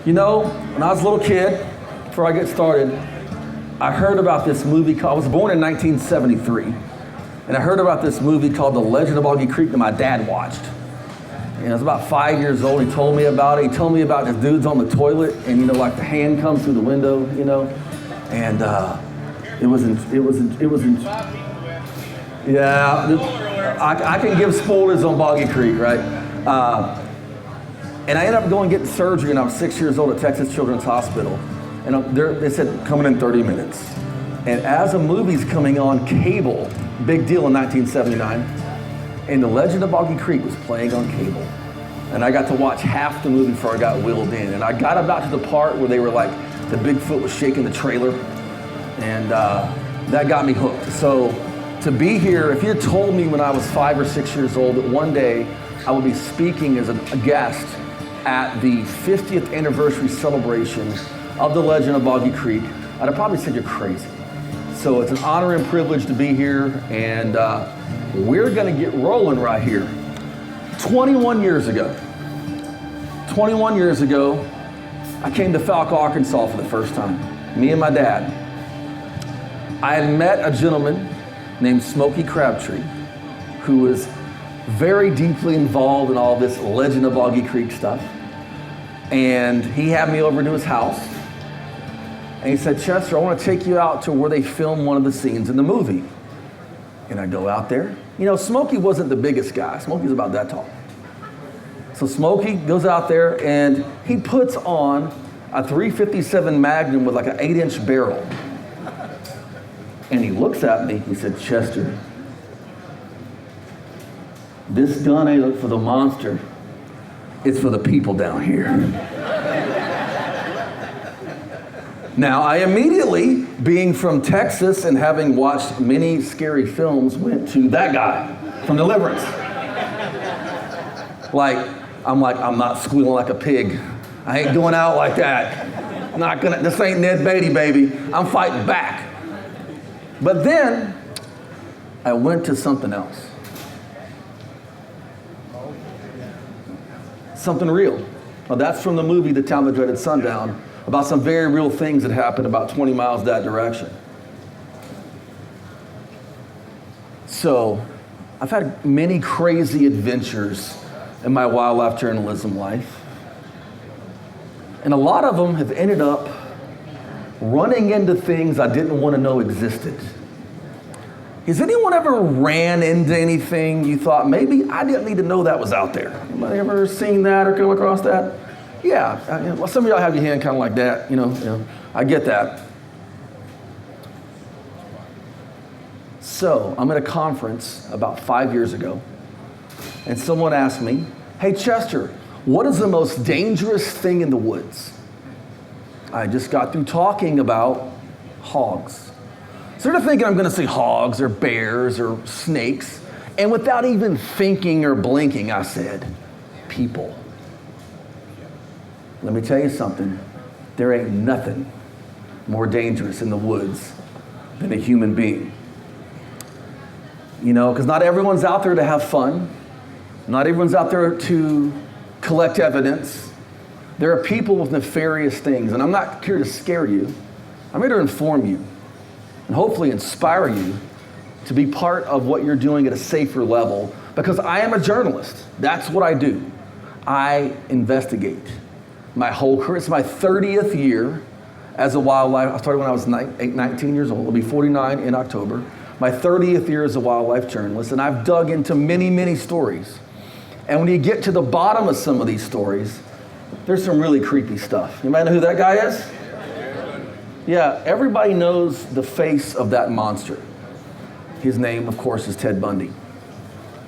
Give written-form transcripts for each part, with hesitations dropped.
You know, when I was a little kid, before I get started, I heard about this movie I was born in 1973, and I heard about this movie called The Legend of Boggy Creek that my dad watched. And I was about 5 years old. He told me about it. He told me about the dudes on the toilet, and you know, like the hand comes through the window, you know, and yeah. I can give spoilers on Boggy Creek, right? And I ended up going getting surgery when I was 6 years old at Texas Children's Hospital, and they said coming in 30 minutes. And as a movie's coming on cable, big deal in 1979. And The Legend of Boggy Creek was playing on cable. And I got to watch half the movie before I got wheeled in. And I got about to the part where they were like, the Bigfoot was shaking the trailer. And that got me hooked. So to be here, if you had told me when I was 5 or 6 years old that one day I would be speaking as a guest at the 50th anniversary celebration of The Legend of Boggy Creek, I'd have probably said you're crazy. So it's an honor and privilege to be here, and we're gonna get rolling right here. 21 years ago, I came to Falco, Arkansas for the first time, me and my dad. I had met a gentleman named Smokey Crabtree, who was very deeply involved in all this Legend of Boggy Creek stuff. And he had me over to his house. And he said, Chester, I want to take you out to where they filmed one of the scenes in the movie. And I go out there. You know, Smokey wasn't the biggest guy. Smokey's about that tall. So Smokey goes out there and he puts on a .357 Magnum with like an 8-inch barrel. And he looks at me, he said, Chester, this gun ain't for the monster, it's for the people down here. Now, I immediately, being from Texas and having watched many scary films, went to that guy from Deliverance. I'm not squealing like a pig. I ain't going out like that. This ain't Ned Beatty, baby. I'm fighting back. But then, I went to something else. Something real. Now, that's from the movie The Town That Dreaded Sundown, about some very real things that happened about 20 miles that direction. So, I've had many crazy adventures in my wildlife journalism life. And a lot of them have ended up running into things I didn't want to know existed. Has anyone ever ran into anything you thought, maybe I didn't need to know that was out there? Anybody ever seen that or come across that? Yeah, well, some of y'all have your hand kind of like that, you know, I get that. So, I'm at a conference about 5 years ago, and someone asked me, hey Chester, what is the most dangerous thing in the woods? I just got through talking about hogs. So they're thinking I'm gonna say hogs or bears or snakes, and without even thinking or blinking, I said, people. Let me tell you something, there ain't nothing more dangerous in the woods than a human being. You know, because not everyone's out there to have fun. Not everyone's out there to collect evidence. There are people with nefarious things, and I'm not here to scare you. I'm here to inform you and hopefully inspire you to be part of what you're doing at a safer level, because I am a journalist. That's what I do. I investigate. My whole career, it's my 30th year as a wildlife. I started when I was 19 years old. I'll be 49 in October. My 30th year as a wildlife journalist, and I've dug into many, many stories. And when you get to the bottom of some of these stories, there's some really creepy stuff. You might know who that guy is? Yeah, everybody knows the face of that monster. His name, of course, is Ted Bundy.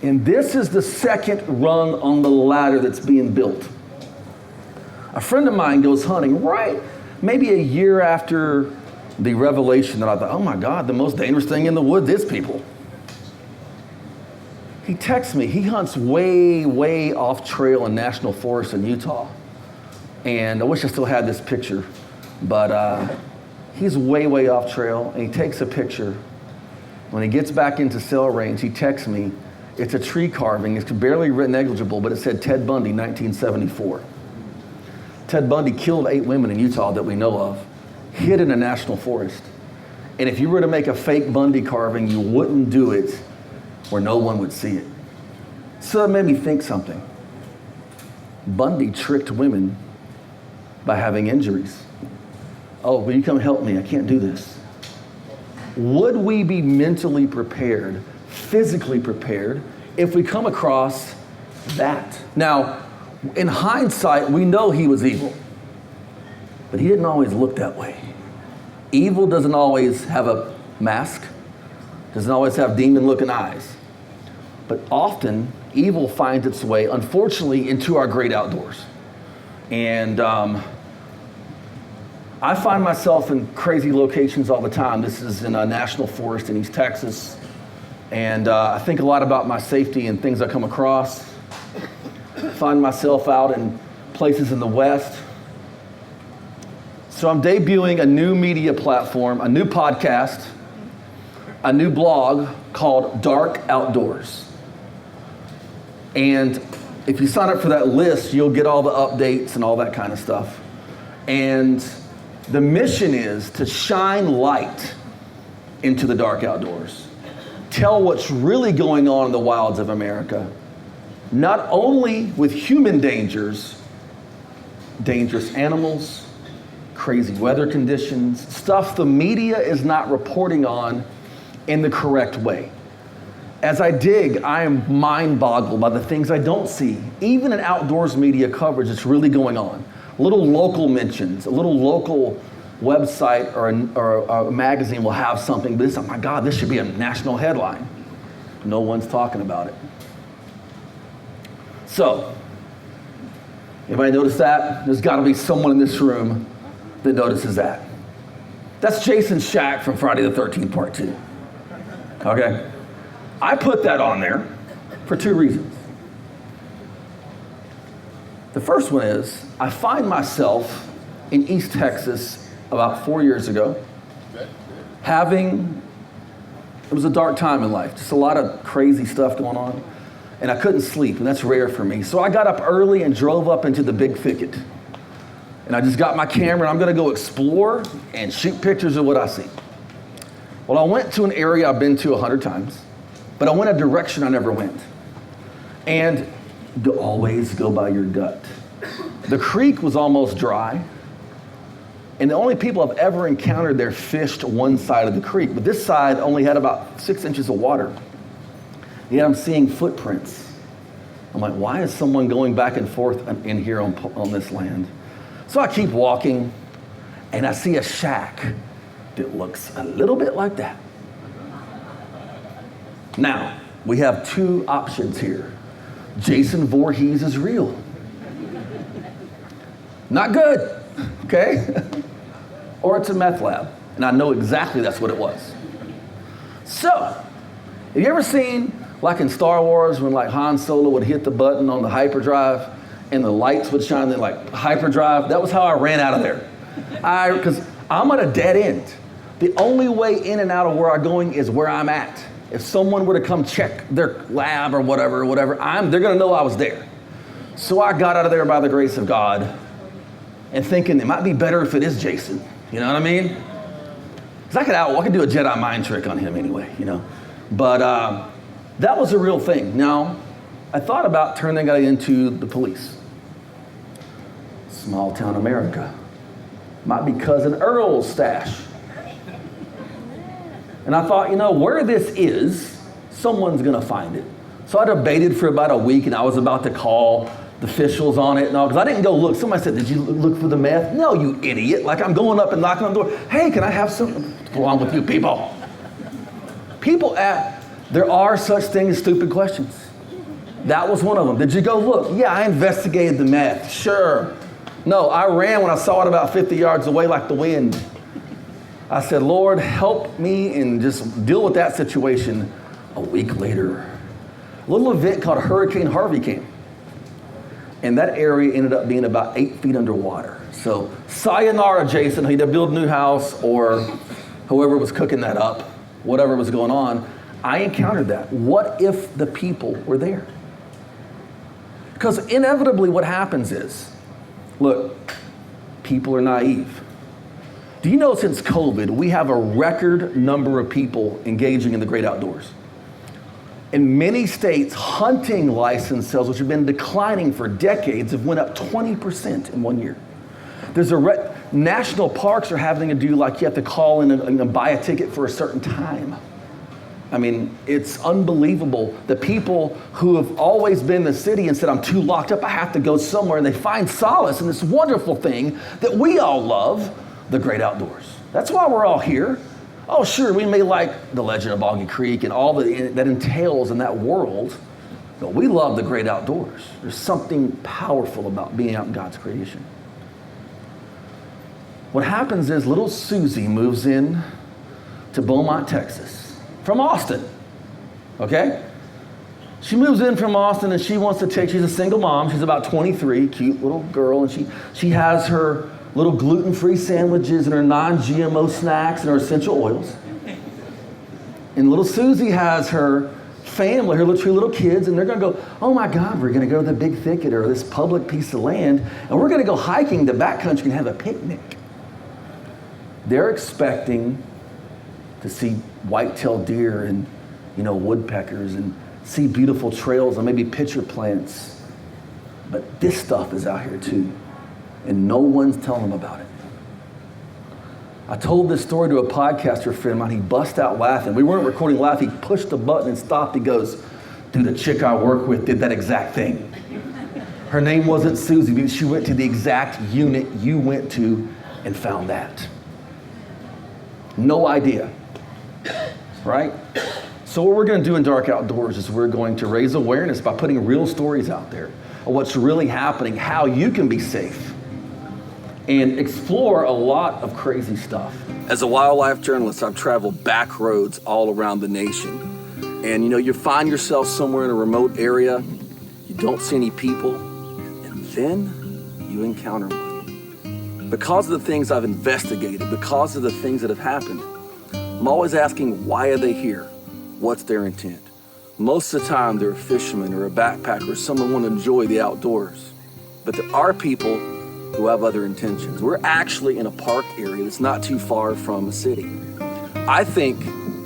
And this is the second rung on the ladder that's being built. A friend of mine goes hunting right maybe a year after the revelation that I thought, oh my God, the most dangerous thing in the woods is people. He texts me, he hunts way, way off trail in national forests in Utah. And I wish I still had this picture, but he's way, way off trail, and he takes a picture. When he gets back into cell range, he texts me, it's a tree carving, it's barely written negligible, but it said Ted Bundy, 1974. Ted Bundy killed 8 women in Utah that we know of, hid in a national forest. And if you were to make a fake Bundy carving, you wouldn't do it where no one would see it. So it made me think something. Bundy tricked women by having injuries. Oh, will you come help me? I can't do this. Would we be mentally prepared, physically prepared, if we come across that? Now, in hindsight, we know he was evil, but he didn't always look that way. Evil doesn't always have a mask, doesn't always have demon-looking eyes. But often, evil finds its way, unfortunately, into our great outdoors. And I find myself in crazy locations all the time. This is in a national forest in East Texas. And I think a lot about my safety and things I come across. I find myself out in places in the West. So I'm debuting a new media platform, a new podcast, a new blog called Dark Outdoors. And if you sign up for that list, you'll get all the updates and all that kind of stuff. And the mission is to shine light into the dark outdoors. Tell what's really going on in the wilds of America. Not only with human dangers, dangerous animals, crazy weather conditions, stuff the media is not reporting on in the correct way. As I dig, I am mind-boggled by the things I don't see. Even in outdoors media coverage, it's really going on. Little local mentions, a little local website or a magazine will have something, but it's, oh my God, this should be a national headline. No one's talking about it. So, anybody notice that? There's got to be someone in this room that notices that. That's Jason's shack from Friday the 13th, part 2. Okay? I put that on there for 2 reasons. The first one is, I find myself in East Texas about 4 years ago, it was a dark time in life, just a lot of crazy stuff going on, and I couldn't sleep, and that's rare for me. So I got up early and drove up into the big thicket. And I just got my camera, and I'm gonna go explore and shoot pictures of what I see. Well, I went to an area I've been to 100 times, but I went a direction I never went. And always go by your gut. The creek was almost dry, and the only people I've ever encountered there fished one side of the creek, but this side only had about 6 inches of water. Yet I'm seeing footprints. I'm like, why is someone going back and forth in here on this land? So I keep walking, and I see a shack that looks a little bit like that. Now, we have 2 options here. Jason Voorhees is real. Not good, okay? Or it's a meth lab, and I know exactly that's what it was. So, have you ever seen, like in Star Wars, when like Han Solo would hit the button on the hyperdrive, and the lights would shine in like hyperdrive? That was how I ran out of there. Because I'm at a dead end. The only way in and out of where I'm going is where I'm at. If someone were to come check their lab or whatever, they're gonna know I was there. So I got out of there by the grace of God and thinking it might be better if it is Jason. You know what I mean? Because I could do a Jedi mind trick on him anyway, you know? But that was a real thing. Now, I thought about turning that guy into the police. Small town America. Might be Cousin Earl's stash. And I thought, where this is, someone's gonna find it. So I debated for about a week, and I was about to call the officials on it and all, because I didn't go look. Somebody said, did you look for the meth? No, you idiot. Like, I'm going up and knocking on the door. Hey, can I have some? What's wrong with you people? There are such things as stupid questions. That was one of them. Did you go look? Yeah, I investigated the meth. Sure. No, I ran when I saw it about 50 yards away like the wind. I said, Lord, help me and just deal with that situation. A week later, a little event called Hurricane Harvey came. And that area ended up being about 8 feet underwater. So sayonara, Jason, he had to build a new house, or whoever was cooking that up, whatever was going on. I encountered that. What if the people were there? Because inevitably what happens is, Look, people are naive. Do you know since COVID, we have a record number of people engaging in the great outdoors? In many states, hunting license sales, which have been declining for decades, have went up 20% in 1 year. There's national parks are having to do like you have to call in and buy a ticket for a certain time. I mean, it's unbelievable. The people who have always been in the city and said, I'm too locked up, I have to go somewhere, and they find solace in this wonderful thing that we all love, the great outdoors. That's why we're all here. Oh, sure, we may like the legend of Boggy Creek and all that entails in that world, but we love the great outdoors. There's something powerful about being out in God's creation. What happens is little Susie moves in to Beaumont, Texas, from Austin, okay? She moves in from Austin and she wants to she's a single mom, she's about 23, cute little girl, and she has her little gluten-free sandwiches and her non-GMO snacks and her essential oils. And little Susie has her family, her two little kids, and they're gonna go, oh my God, we're gonna go to the big thicket or this public piece of land, and we're gonna go hiking the backcountry and have a picnic. They're expecting to see white-tailed deer and, woodpeckers and see beautiful trails and maybe pitcher plants. But this stuff is out here too, and no one's telling them about it. I told this story to a podcaster friend of mine. He bust out laughing. We weren't recording live. He pushed the button and stopped. He goes, dude, the chick I work with did that exact thing. Her name wasn't Susie, but she went to the exact unit you went to and found that. No idea, right? So what we're going to do in Dark Outdoors is we're going to raise awareness by putting real stories out there of what's really happening, how you can be safe, and explore a lot of crazy stuff. As a wildlife journalist, I've traveled back roads all around the nation. And you find yourself somewhere in a remote area, you don't see any people, and then you encounter one. Because of the things I've investigated, because of the things that have happened, I'm always asking, why are they here? What's their intent? Most of the time, they're a fisherman or a backpacker or someone who want to enjoy the outdoors. But there are people who have other intentions. We're actually in a park area that's not too far from a city. I think,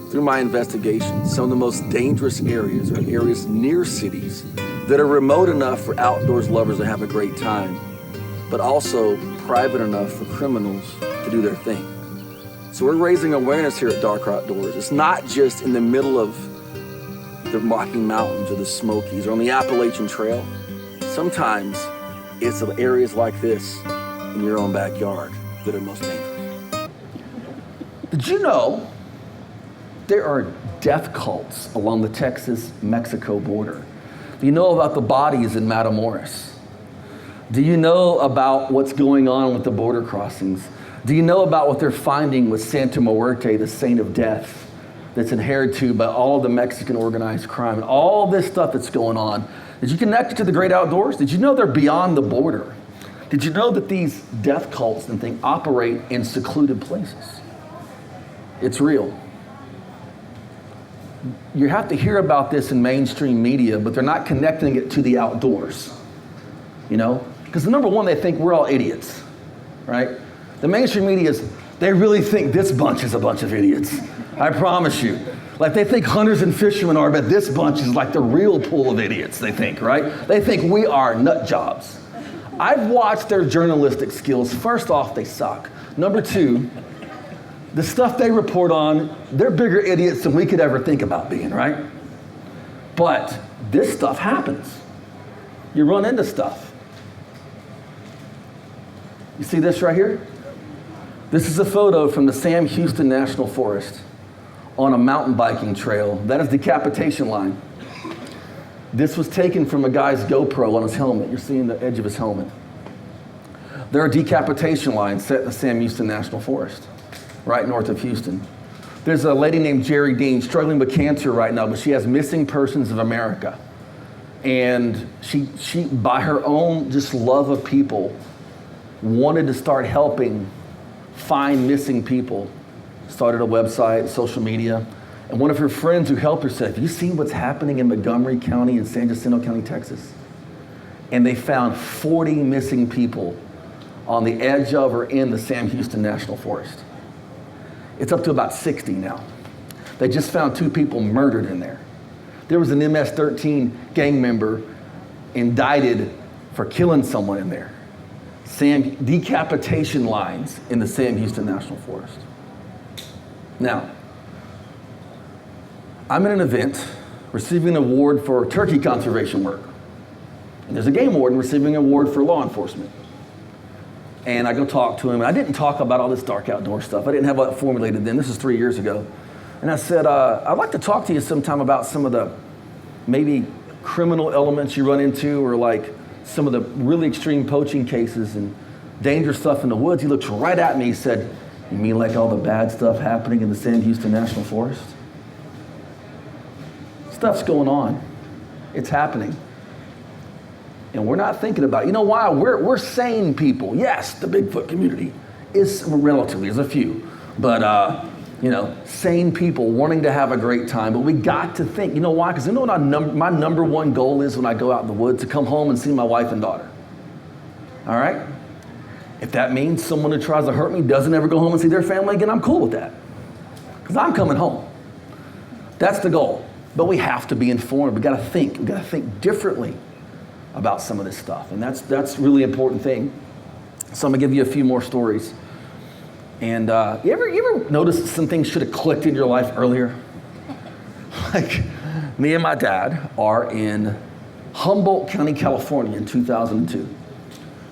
through my investigation, some of the most dangerous areas are areas near cities that are remote enough for outdoors lovers to have a great time, but also private enough for criminals to do their thing. So we're raising awareness here at Dark Outdoors. It's not just in the middle of the Rocky Mountains or the Smokies or on the Appalachian Trail. Sometimes it's areas like this in your own backyard that are most dangerous. Did you know there are death cults along the Texas-Mexico border? Do you know about the bodies in Matamoros? Do you know about what's going on with the border crossings? Do you know about what they're finding with Santa Muerte, the saint of death, that's adhered to by all of the Mexican organized crime and all this stuff that's going on? Did you connect it to the great outdoors? Did you know they're beyond the border? Did you know that these death cults and things operate in secluded places? It's real. You have to hear about this in mainstream media, but they're not connecting it to the outdoors, Because number one, they think we're all idiots, right? The mainstream media they really think this bunch is a bunch of idiots. I promise you. Like they think hunters and fishermen are, but this bunch is like the real pool of idiots, they think, right? They think we are nut jobs. I've watched their journalistic skills. First off, they suck. Number two, the stuff they report on, they're bigger idiots than we could ever think about being, right? But this stuff happens. You run into stuff. You see this right here? This is a photo from the Sam Houston National Forest on a mountain biking trail. That is decapitation line. This was taken from a guy's GoPro on his helmet. You're seeing the edge of his helmet. There are decapitation lines set in the Sam Houston National Forest, right north of Houston. There's a lady named Jerry Dean struggling with cancer right now, but she has Missing Persons of America. And she by her own just love of people, wanted to start helping find missing people. Started a website, social media. And one of her friends who helped her said, have you seen what's happening in Montgomery County and San Jacinto County, Texas? And they found 40 missing people on the edge of or in the Sam Houston National Forest. It's up to about 60 now. They just found 2 people murdered in there. There was an MS-13 gang member indicted for killing someone in there. Decapitation lines in the Sam Houston National Forest. Now, I'm in an event receiving an award for turkey conservation work. And there's a game warden receiving an award for law enforcement. And I go talk to him, and I didn't talk about all this dark outdoor stuff. I didn't have it formulated then. This is 3 years ago. And I said, I'd like to talk to you sometime about some of the maybe criminal elements you run into, or like some of the really extreme poaching cases and dangerous stuff in the woods. He looked right at me. He said, you mean like all the bad stuff happening in the Sam Houston National Forest? Stuff's going on. It's happening. And we're not thinking about it. You know why? We're sane people. Yes, the Bigfoot community is relatively, there's a few, but sane people wanting to have a great time. But we got to think, you know why? Because you know what my number one goal is when I go out in the woods? To come home and see my wife and daughter. All right? If that means someone who tries to hurt me doesn't ever go home and see their family again, I'm cool with that. Because I'm coming home. That's the goal. But we have to be informed. We got to think. We got to think differently about some of this stuff. And that's really important thing. So I'm gonna give you a few more stories. And you ever notice that some things should have clicked in your life earlier? Like, me and my dad are in Humboldt County, California in 2002.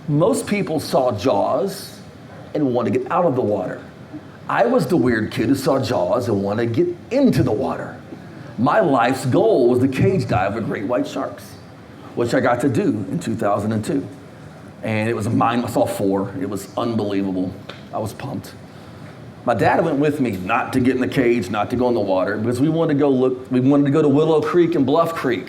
Most people saw Jaws and wanted to get out of the water. I was the weird kid who saw Jaws and wanted to get into the water. My life's goal was to cage dive with great white sharks, which I got to do in 2002. And it was I saw 4. It was unbelievable. I was pumped. My dad went with me, not to get in the cage, not to go in the water, because we wanted to go to Willow Creek and Bluff Creek,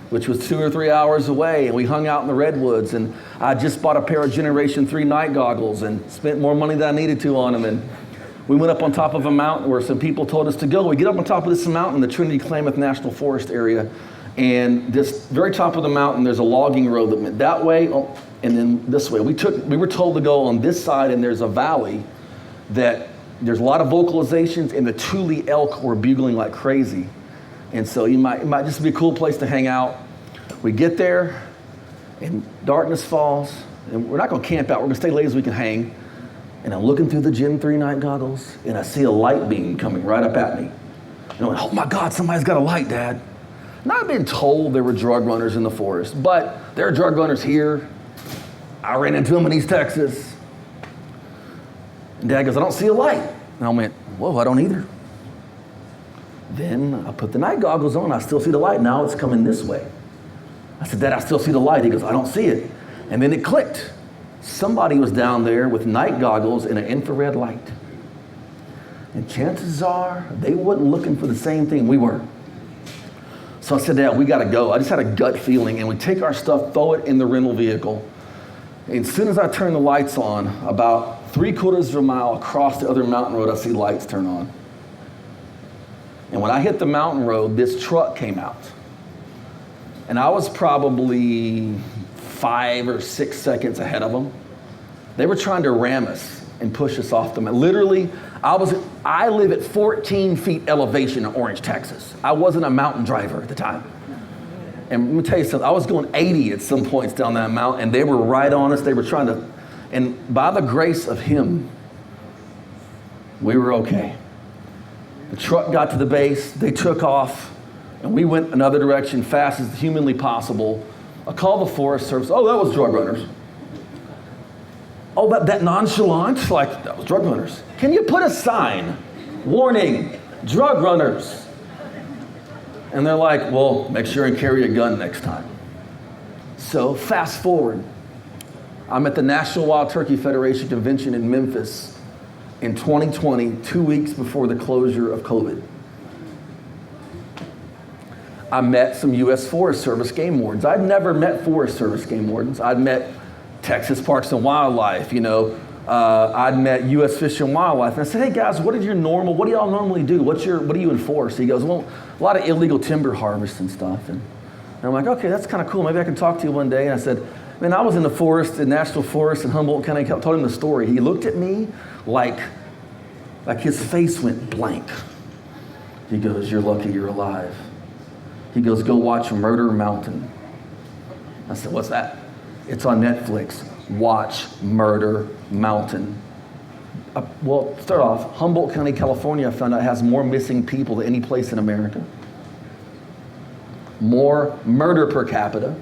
which was 2 or 3 hours away, and we hung out in the redwoods, and I just bought a pair of Generation 3 night goggles and spent more money than I needed to on them. And we went up on top of a mountain where some people told us to go. We get up on top of this mountain, the Trinity Klamath National Forest area, and this very top of the mountain, there's a logging road that went that way, and then this way. We were told to go on this side, and there's a valley that there's a lot of vocalizations, and the Thule elk were bugling like crazy. And so it might just be a cool place to hang out. We get there, and darkness falls, and we're not gonna camp out. We're gonna stay late as we can hang. And I'm looking through the Gen 3 night goggles, and I see a light beam coming right up at me. And I went, oh my God, somebody's got a light, Dad. And I've been told there were drug runners in the forest, but there are drug runners here. I ran into them in East Texas. And Dad goes, I don't see a light. And I went, whoa, I don't either. Then I put the night goggles on, I still see the light. Now it's coming this way. I said, Dad, I still see the light. He goes, I don't see it. And then it clicked. Somebody was down there with night goggles and an infrared light. And chances are they wasn't looking for the same thing we were. So I said, Dad, we gotta go. I just had a gut feeling, and we take our stuff, throw it in the rental vehicle. And as soon as I turn the lights on, about 3/4 of a mile across the other mountain road, I see lights turn on. And when I hit the mountain road, this truck came out. And I was probably 5 or 6 seconds ahead of them. They were trying to ram us and push us off the mountain. Literally, I live at 14 feet elevation in Orange, Texas. I wasn't a mountain driver at the time. And let me tell you something, I was going 80 at some points down that mountain, and they were right on us. They were trying to, and by the grace of Him, we were okay. The truck got to the base, they took off, and we went another direction fast as humanly possible. I called the Forest Service. Oh, that was drug runners. Oh, that nonchalant, like that was drug runners. Can you put a sign, warning, drug runners? And they're like, well, make sure and carry a gun next time. So fast forward, I'm at the National Wild Turkey Federation convention in Memphis in 2020, 2 weeks before the closure of COVID. I met some U.S. Forest Service game wardens. I'd never met Forest Service game wardens. I'd met Texas Parks and Wildlife, I'd met U.S. Fish and Wildlife. And I said, hey guys, what do y'all normally do? What do you enforce? He goes, well, a lot of illegal timber harvest and stuff. And I'm like, okay, that's kind of cool. Maybe I can talk to you one day. And I said, Man, I was in the forest, in National Forest in Humboldt County. I told him the story. He looked at me like his face went blank. He goes, "You're lucky you're alive." He goes, "Go watch Murder Mountain." I said, "What's that?" "It's on Netflix. Watch Murder Mountain." Well, start off, Humboldt County, California, I found out has more missing people than any place in America. More murder per capita.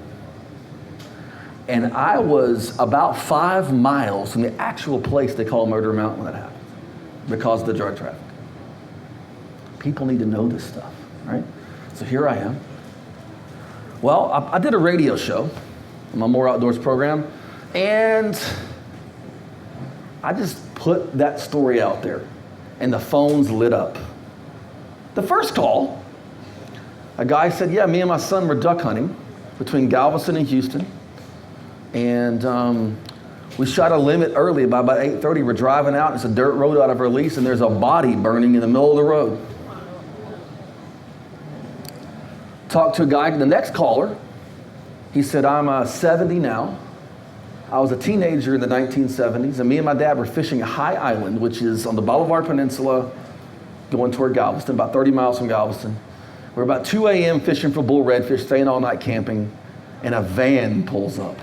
And I was about 5 miles from the actual place they call Murder Mountain when that happened, because of the drug traffic. People need to know this stuff, right? So here I am. Well, I did a radio show on my More Outdoors program, and I just put that story out there, and the phones lit up. The first call, a guy said, "Yeah, me and my son were duck hunting between Galveston and Houston. And we shot a limit early. By about 8:30, we're driving out. It's a dirt road out of our lease, and there's a body burning in the middle of the road." Talked to a guy, the next caller. He said, "I'm 70 now. I was a teenager in the 1970s, and me and my dad were fishing at High Island, which is on the Bolivar Peninsula, going toward Galveston, about 30 miles from Galveston. We're about 2 a.m. fishing for bull redfish, staying all night camping, and a van pulls up."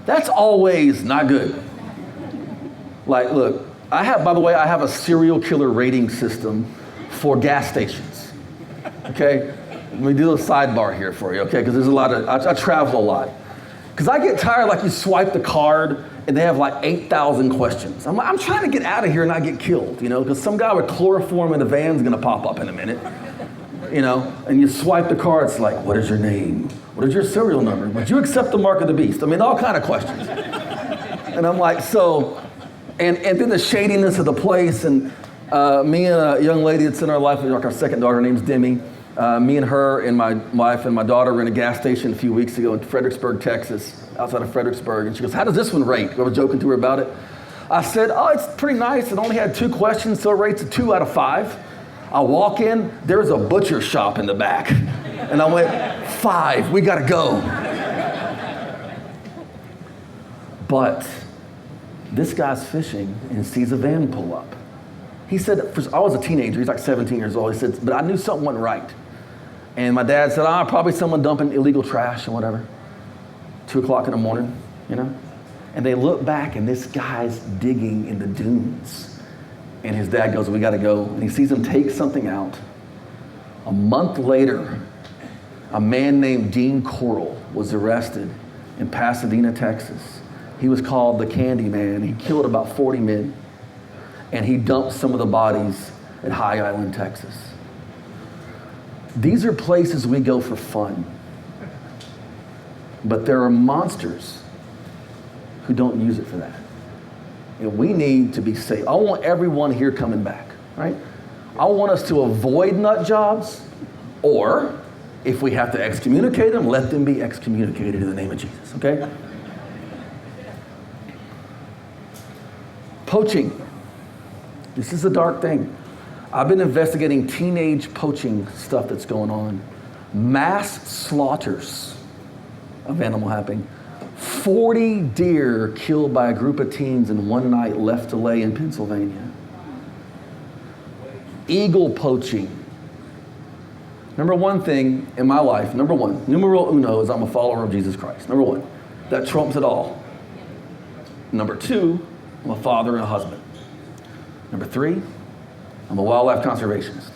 That's always not good. Like, look, by the way, I have a serial killer rating system for gas stations. Okay? Let me do a sidebar here for you, okay? Because there's I travel a lot. Because I get tired, like you swipe the card and they have like 8,000 questions. I'm trying to get out of here and not get killed, because some guy with chloroform in the van's gonna pop up in a minute, and you swipe the card, it's like, "What is your name? What is your serial number? Would you accept the mark of the beast?" I mean, all kind of questions. And I'm like, and then the shadiness of the place, and me and a young lady that's in our life, like our second daughter, her name's Demi. Me and her and my wife and my daughter were in a gas station a few weeks ago in Fredericksburg, Texas, outside of Fredericksburg. And she goes, "How does this one rate?" I was joking to her about it. I said, "Oh, it's pretty nice. It only had 2 questions, so it rates a 2 out of 5. I walk in, there's a butcher shop in the back. And I went, 5, we gotta go. But this guy's fishing and sees a van pull up. He said, I was a teenager, he's like 17 years old. He said, but I knew something wasn't right. And my dad said, probably someone dumping illegal trash or whatever. 2 o'clock in the morning, And they look back and this guy's digging in the dunes. And his dad goes, "We gotta go." And he sees him take something out. A month later, a man named Dean Coral was arrested in Pasadena, Texas. He was called the Candy Man. He killed about 40 men. And he dumped some of the bodies at High Island, Texas. These are places we go for fun. But there are monsters who don't use it for that. And we need to be safe. I want everyone here coming back, right? I want us to avoid nut jobs, or if we have to excommunicate them, let them be excommunicated in the name of Jesus, okay? Poaching. This is a dark thing. I've been investigating teenage poaching stuff that's going on. Mass slaughters of animal happening. 40 deer killed by a group of teens in one night left to lay in Pennsylvania. Eagle poaching. Number one thing in my life, numero uno, is I'm a follower of Jesus Christ. Number one, that trumps it all. Number 2, I'm a father and a husband. Number 3, I'm a wildlife conservationist.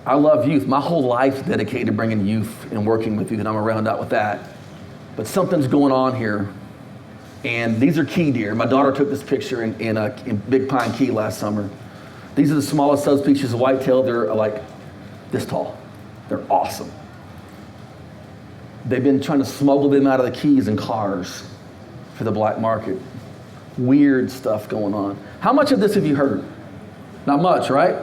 I love youth. My whole life's dedicated to bringing youth and working with youth, and I'm around out with that. But something's going on here, and these are key deer. My daughter took this picture in Big Pine Key last summer. These are the smallest subspecies of whitetail. They're like this tall. They're awesome. They've been trying to smuggle them out of the Keys in cars for the black market. Weird stuff going on. How much of this have you heard? Not much, right?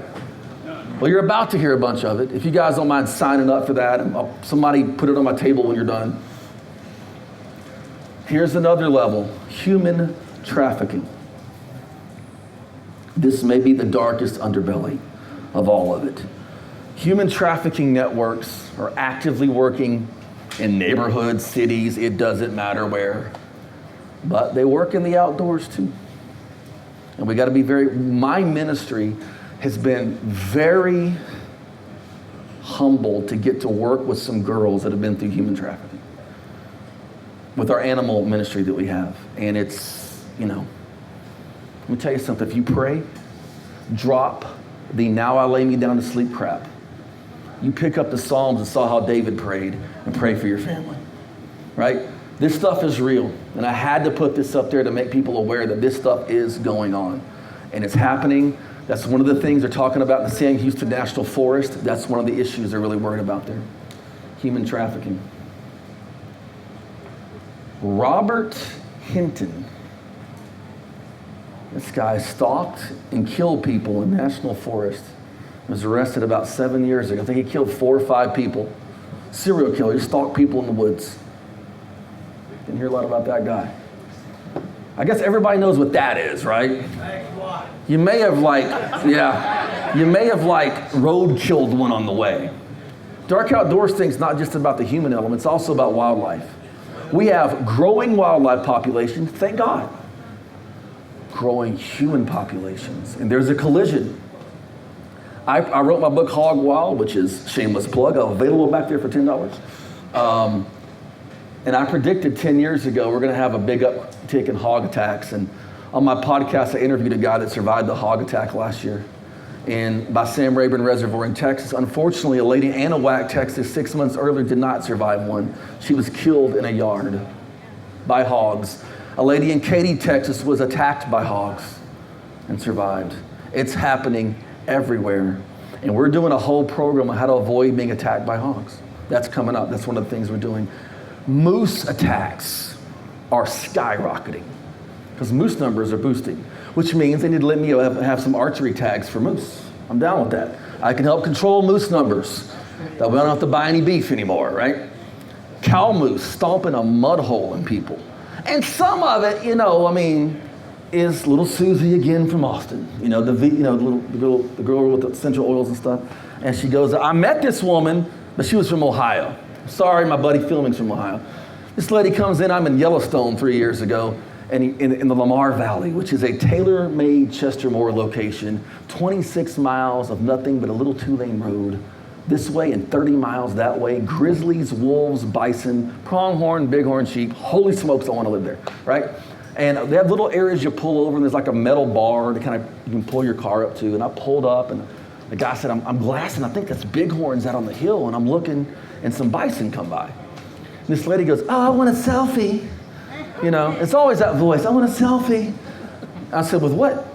Well, you're about to hear a bunch of it. If you guys don't mind signing up for that, somebody put it on my table when you're done. Here's another level, human trafficking. This may be the darkest underbelly of all of it. Human trafficking networks are actively working in neighborhoods, cities, it doesn't matter where. But they work in the outdoors too. And we got to be my ministry has been very humbled to get to work with some girls that have been through human trafficking with our animal ministry that we have. And it's, let me tell you something. If you pray, drop the "now I lay me down to sleep" crap. You pick up the Psalms and saw how David prayed and pray for your family, right? This stuff is real. And I had to put this up there to make people aware that this stuff is going on and it's happening. That's one of the things they're talking about in the Sam Houston National Forest. That's one of the issues they're really worried about there. Human trafficking. Robert Hinton. This guy stalked and killed people in National Forest. Was arrested about 7 years ago. I think he killed 4 or 5 people. Serial killer. He stalked people in the woods. Didn't hear a lot about that guy. I guess everybody knows what that is, right? You may have road killed one on the way. Dark Outdoors thing's not just about the human element, it's also about wildlife. We have growing wildlife population, thank God. Growing human populations, and there's a collision. I wrote my book, Hog Wild, which is shameless plug, available back there for $10. And I predicted 10 years ago we're going to have a big uptick in hog attacks. And on my podcast, I interviewed a guy that survived the hog attack last year by Sam Rayburn Reservoir in Texas. Unfortunately, a lady in Anahuac, Texas, 6 months earlier did not survive one. She was killed in a yard by hogs. A lady in Katy, Texas was attacked by hogs and survived. It's happening everywhere. And we're doing a whole program on how to avoid being attacked by hogs. That's coming up. That's one of the things we're doing. Moose attacks are skyrocketing because moose numbers are boosting, which means they need to let me have some archery tags for moose. I'm down with that. I can help control moose numbers. That we don't have to buy any beef anymore, right? Cow moose stomping a mud hole in people. And some of it, is little Susie again from Austin. The girl with the essential oils and stuff. And she goes, I met this woman, but she was from Ohio. Sorry, my buddy filming's from Ohio. This lady comes in, I'm in Yellowstone 3 years ago, and in the Lamar Valley, which is a tailor-made Chester Moore location, 26 miles of nothing but a little 2-lane road this way and 30 miles that way. Grizzlies, wolves, bison, pronghorn, bighorn sheep. Holy smokes, I want to live there, right? And they have little areas you pull over, and there's like a metal bar to you can pull your car up to. And I pulled up, and the guy said, I'm glassing, I think that's bighorns out on the hill, and I'm looking, and some bison come by. And this lady goes, I want a selfie. It's always that voice, I want a selfie. I said, with what?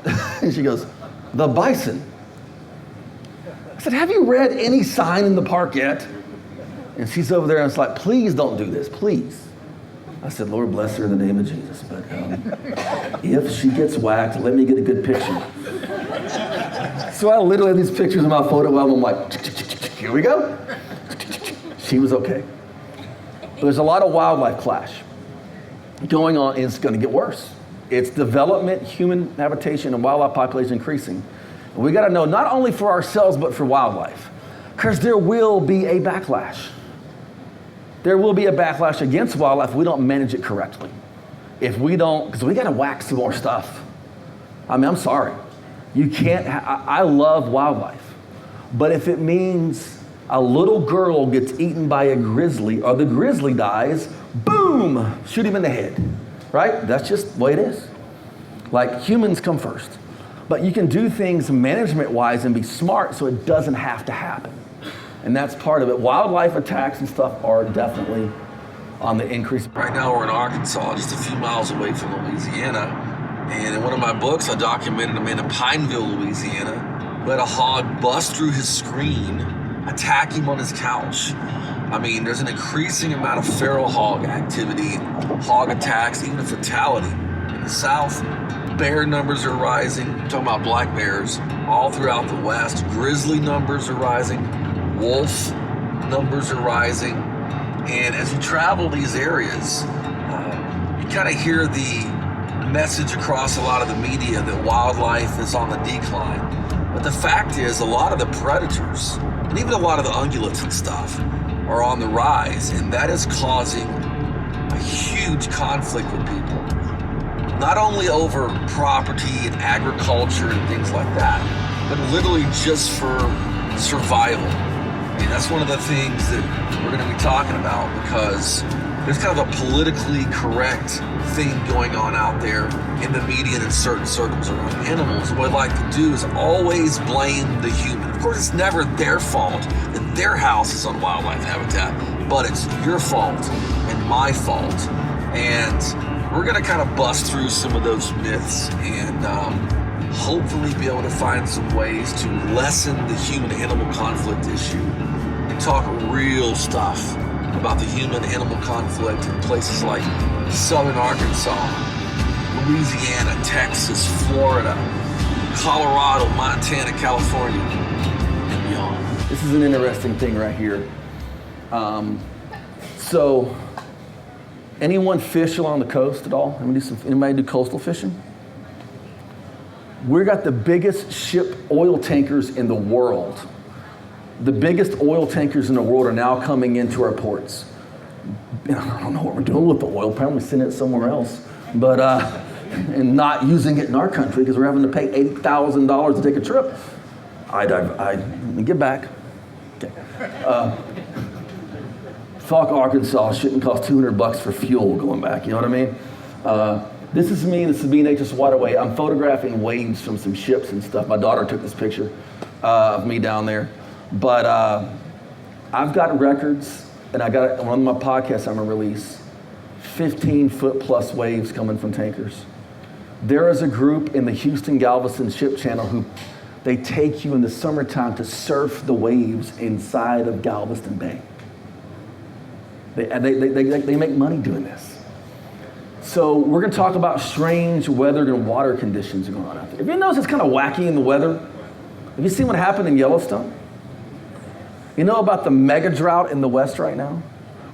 And she goes, the bison. I said, have you read any sign in the park yet? And she's over there, and it's like, please don't do this, please. I said, Lord bless her in the name of Jesus. But if she gets whacked, let me get a good picture. So I literally have these pictures in my photo album. I'm like, here we go. She was okay. But there's a lot of wildlife clash going on, and it's going to get worse. It's development, human habitation, and wildlife population increasing. And we got to know not only for ourselves, but for wildlife, because there will be a backlash. There will be a backlash against wildlife if we don't manage it correctly. If we don't, because we got to whack some more stuff. I'm sorry. You can't, I love wildlife. But if it means a little girl gets eaten by a grizzly or the grizzly dies, boom, shoot him in the head, right? That's just the way it is. Like, humans come first. But you can do things management-wise and be smart so it doesn't have to happen. And that's part of it. Wildlife attacks and stuff are definitely on the increase. Right now we're in Arkansas, just a few miles away from Louisiana. And in one of my books, I documented a man in Pineville, Louisiana, who had a hog bust through his screen, attack him on his couch. There's an increasing amount of feral hog activity, hog attacks, even a fatality. In the South, bear numbers are rising. I'm talking about black bears all throughout the West. Grizzly numbers are rising. Wolf numbers are rising. And as you travel these areas, you kind of hear the message across a lot of the media that wildlife is on the decline. But the fact is, a lot of the predators, and even a lot of the ungulates and stuff, are on the rise, and that is causing a huge conflict with people. Not only over property and agriculture and things like that, but literally just for survival. And that's one of the things that we're going to be talking about, because there's kind of a politically correct thing going on out there in the media and in certain circles around animals. What I like to do is always blame the human. Of course, it's never their fault that their house is on wildlife habitat, but it's your fault and my fault. And we're going to kind of bust through some of those myths and hopefully be able to find some ways to lessen the human-animal conflict issue and talk real stuff about the human-animal conflict in places like southern Arkansas, Louisiana, Texas, Florida, Colorado, Montana, California, and beyond. This is an interesting thing right here. So, anyone fish along the coast at all? Anybody do coastal fishing? We got the biggest ship oil tankers in the world. The biggest oil tankers in the world are now coming into our ports. I don't know what we're doing with the oil, probably sending it somewhere else, but and not using it in our country because we're having to pay $80,000 to take a trip. Let me get back. Okay. Falk, Arkansas shouldn't cost $200 for fuel going back, you know what I mean? This is me, this is being Nature's Waterway. I'm photographing waves from some ships and stuff. My daughter took this picture of me down there. But I've got records, and I got one of my podcasts I'm gonna release, 15-foot plus waves coming from tankers. There is a group in the Houston Galveston Ship Channel who they take you in the summertime to surf the waves inside of Galveston Bay. They make money doing this. So we're gonna talk about strange weather and water conditions going on out there. If you notice it's kind of wacky in the weather, have you seen what happened in Yellowstone? You know about the mega drought in the West right now?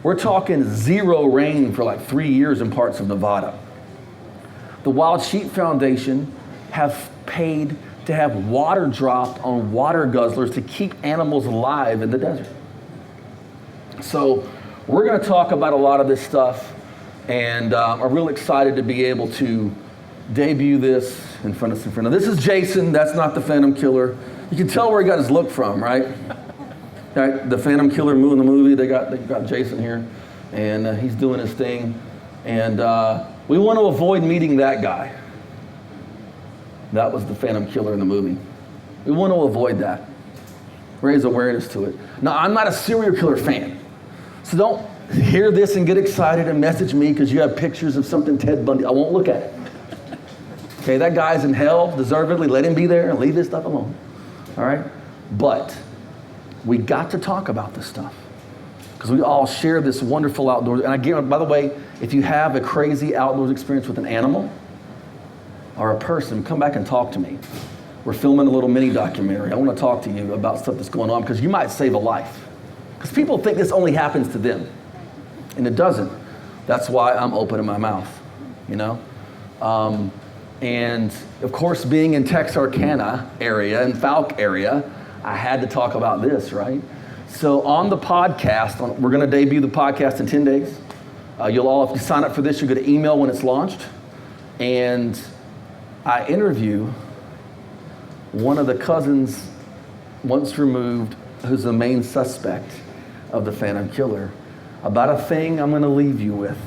We're talking zero rain for like 3 years in parts of Nevada. The Wild Sheep Foundation have paid to have water dropped on water guzzlers to keep animals alive in the desert. So we're gonna talk about a lot of this stuff, and I'm real excited to be able to debut this in front of some. This is Jason, that's not the Phantom Killer. You can tell where he got his look from, right? Right, the Phantom Killer in the movie, they got Jason here, and he's doing his thing. And we want to avoid meeting that guy. That was the Phantom Killer in the movie. We want to avoid that. Raise awareness to it. Now, I'm not a serial killer fan, so don't hear this and get excited and message me because you have pictures of something Ted Bundy. I won't look at it. Okay, that guy's in hell, deservedly. Let him be there and leave this stuff alone. All right? But we got to talk about this stuff because we all share this wonderful outdoors. And again, by the way, if you have a crazy outdoors experience with an animal or a person, come back and talk to me. We're filming a little mini documentary. I want to talk to you about stuff that's going on because you might save a life. Because people think this only happens to them, and it doesn't. That's why I'm opening my mouth, you know? And of course, being in Texarkana area and Falk area, I had to talk about this, right? So on the podcast, we're gonna debut the podcast in 10 days. You'll all, if you sign up for this, you'll get an email when it's launched. And I interview one of the cousins once removed who's the main suspect of the Phantom Killer about a thing I'm gonna leave you with,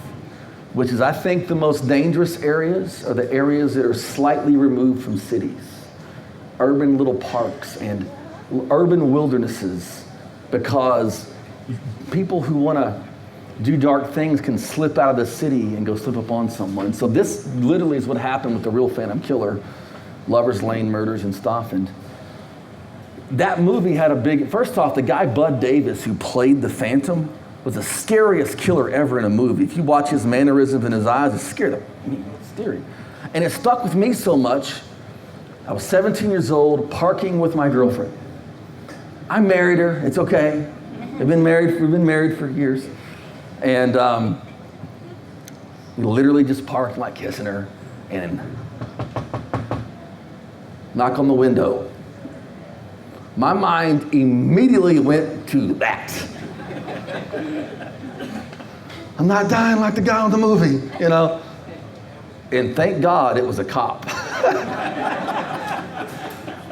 which is I think the most dangerous areas are the areas that are slightly removed from cities, urban little parks and urban wildernesses, because people who want to do dark things can slip out of the city and go slip up on someone. So this literally is what happened with the real Phantom Killer, Lover's Lane murders and stuff. And that movie had a big, first off, the guy Bud Davis who played the Phantom was the scariest killer ever in a movie. If you watch his mannerisms and his eyes, it scared me. It's scary. And it stuck with me so much. I was 17 years old, parking with my girlfriend. I married her, it's okay. We've been married for years. And we literally just parked, like kissing her, and knock on the window. My mind immediately went to that. I'm not dying like the guy on the movie, you know? And thank God it was a cop.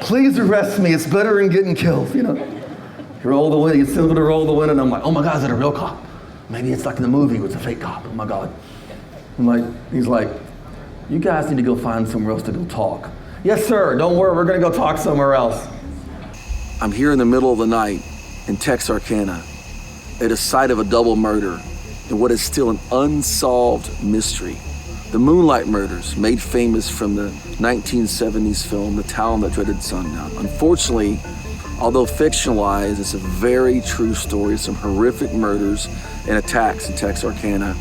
Please arrest me, it's better than getting killed, you know? You roll the window, you send them to roll the window, and I'm like, oh my God, is that a real cop? Maybe it's like in the movie, it was a fake cop, oh my God. He's like, you guys need to go find somewhere else to go talk. Yes, sir, don't worry, we're gonna go talk somewhere else. I'm here in the middle of the night in Texarkana at a site of a double murder in what is still an unsolved mystery. The Moonlight Murders, made famous from the 1970s film, The Town That Dreaded Sundown. Unfortunately, although fictionalized, it's a very true story, some horrific murders and attacks in Texarkana.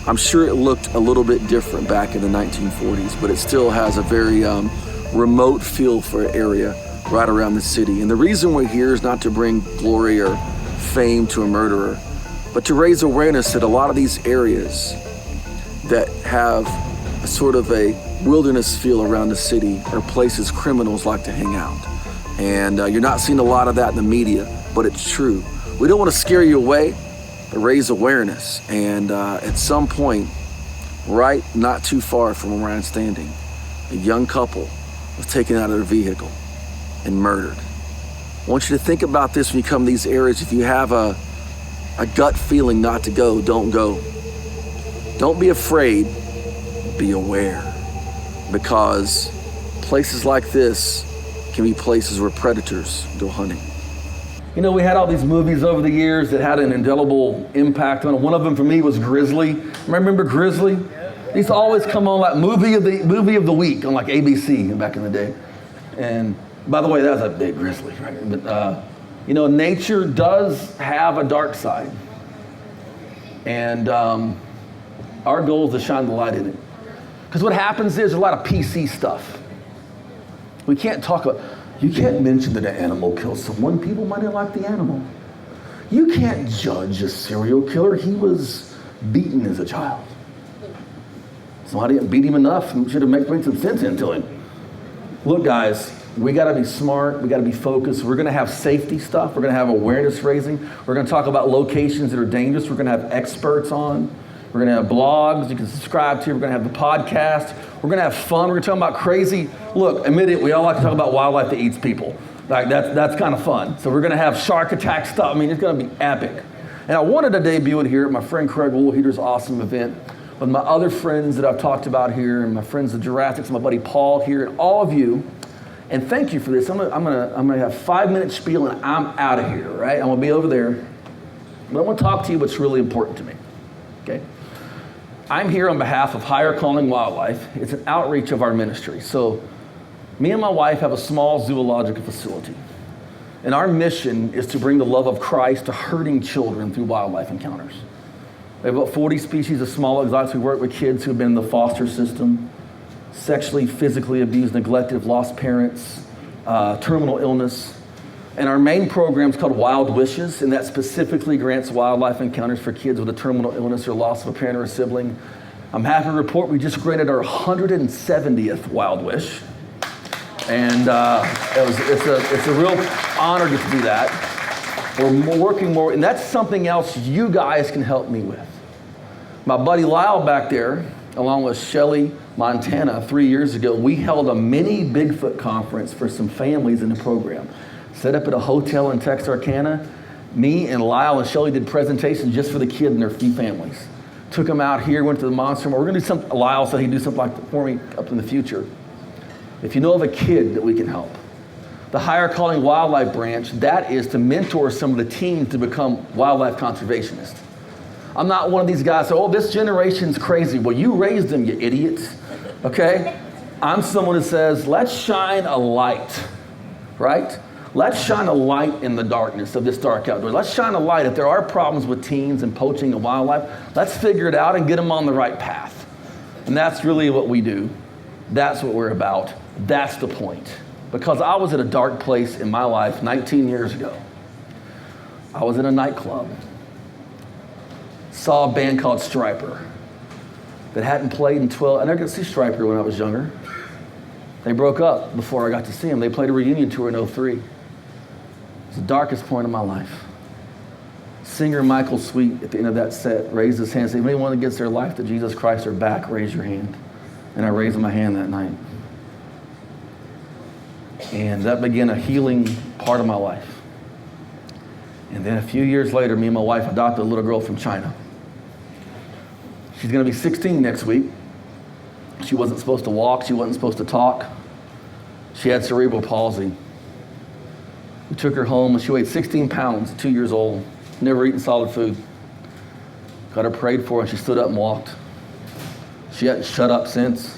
I'm sure it looked a little bit different back in the 1940s, but it still has a very remote feel for an area right around the city. And the reason we're here is not to bring glory or fame to a murderer, but to raise awareness that a lot of these areas that have a sort of a wilderness feel around the city are places criminals like to hang out. And you're not seeing a lot of that in the media, but it's true. We don't want to scare you away, but raise awareness. And at some point, right not too far from where I'm standing, a young couple was taken out of their vehicle and murdered. I want you to think about this when you come to these areas. If you have a gut feeling not to go, don't go. Don't be afraid, be aware. Because places like this can be places where predators go hunting. You know, we had all these movies over the years that had an indelible impact on it. One of them for me was Grizzly. Remember Grizzly? They used to always come on like movie of the week on like ABC back in the day. And by the way, that was a big grizzly, right? But you know, nature does have a dark side. And our goal is to shine the light in it. Because what happens is there's a lot of PC stuff. We can't talk about, you can't mention that an animal kills someone. People might not like the animal. You can't judge a serial killer. He was beaten as a child. Somebody didn't beat him enough and should have made some sense into him. Look, guys, we got to be smart. We got to be focused. We're going to have safety stuff. We're going to have awareness raising. We're going to talk about locations that are dangerous. We're going to have experts on. We're going to have blogs you can subscribe to. We're going to have the podcast. We're going to have fun. We're going to talk about crazy. Look, admit it, we all like to talk about wildlife that eats people. Like that's kind of fun. So we're going to have shark attack stuff. I mean, it's going to be epic. And I wanted to debut it here at my friend Craig Woolheater's awesome event with my other friends that I've talked about here, and my friends the Jurassics, my buddy Paul here, and all of you. And thank you for this. I'm gonna have 5-minute spiel and I'm out of here, right? I'm gonna be over there. But I want to talk to you what's really important to me, okay? I'm here on behalf of Higher Calling Wildlife. It's an outreach of our ministry. So me and my wife have a small zoological facility. And our mission is to bring the love of Christ to hurting children through wildlife encounters. We have about 40 species of small exotics. We work with kids who have been in the foster system, sexually, physically abused, neglected, lost parents, terminal illness. And our main program is called Wild Wishes, and that specifically grants wildlife encounters for kids with a terminal illness or loss of a parent or a sibling. I'm happy to report we just granted our 170th Wild Wish. And it's a real honor to do that. We're working more, and that's something else you guys can help me with. My buddy Lyle back there, along with Shelly, Montana, 3 years ago, we held a mini Bigfoot conference for some families in the program. Set up at a hotel in Texarkana. Me and Lyle and Shelly did presentations just for the kid and their few families. Took them out here, went to the monster. We're gonna do something, Lyle said he'd do something like that for me up in the future. If you know of a kid that we can help. The Higher Calling Wildlife branch, that is to mentor some of the teens to become wildlife conservationists. I'm not one of these guys that, oh, this generation's crazy. Well, you raised them, you idiots, okay? I'm someone that says, let's shine a light, right? Let's shine a light in the darkness of this dark outdoor. Let's shine a light. If there are problems with teens and poaching and wildlife, let's figure it out and get them on the right path. And that's really what we do. That's what we're about. That's the point. Because I was at a dark place in my life 19 years ago. I was in a nightclub. Saw a band called Stryper that hadn't played in 12. I never got to see Stryper when I was younger. They broke up before I got to see them. They played a reunion tour in 2003. It's the darkest point of my life. Singer Michael Sweet, at the end of that set, raised his hand and said, if anyone gives their life to Jesus Christ or back, raise your hand. And I raised my hand that night. And that began a healing part of my life. And then a few years later, me and my wife adopted a little girl from China. She's going to be 16 next week. She wasn't supposed to walk. She wasn't supposed to talk. She had cerebral palsy. We took her home, and she weighed 16 pounds, 2 years old, never eaten solid food. Got her prayed for, and she stood up and walked. She hadn't shut up since.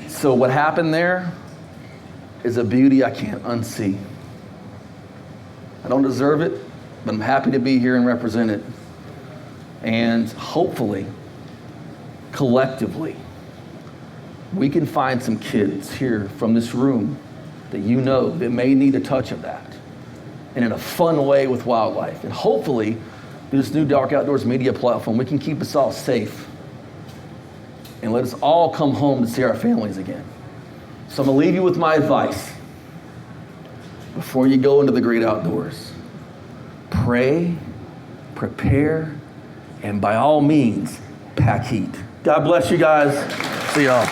So what happened there is a beauty I can't unsee. I don't deserve it, but I'm happy to be here and represent it. And hopefully, collectively, we can find some kids here from this room that you know that may need a touch of that, and in a fun way with wildlife. And hopefully, through this new Dark Outdoors media platform, we can keep us all safe and let us all come home to see our families again. So I'm gonna leave you with my advice before you go into the great outdoors. Pray, prepare, and by all means, pack heat. God bless you guys. See y'all.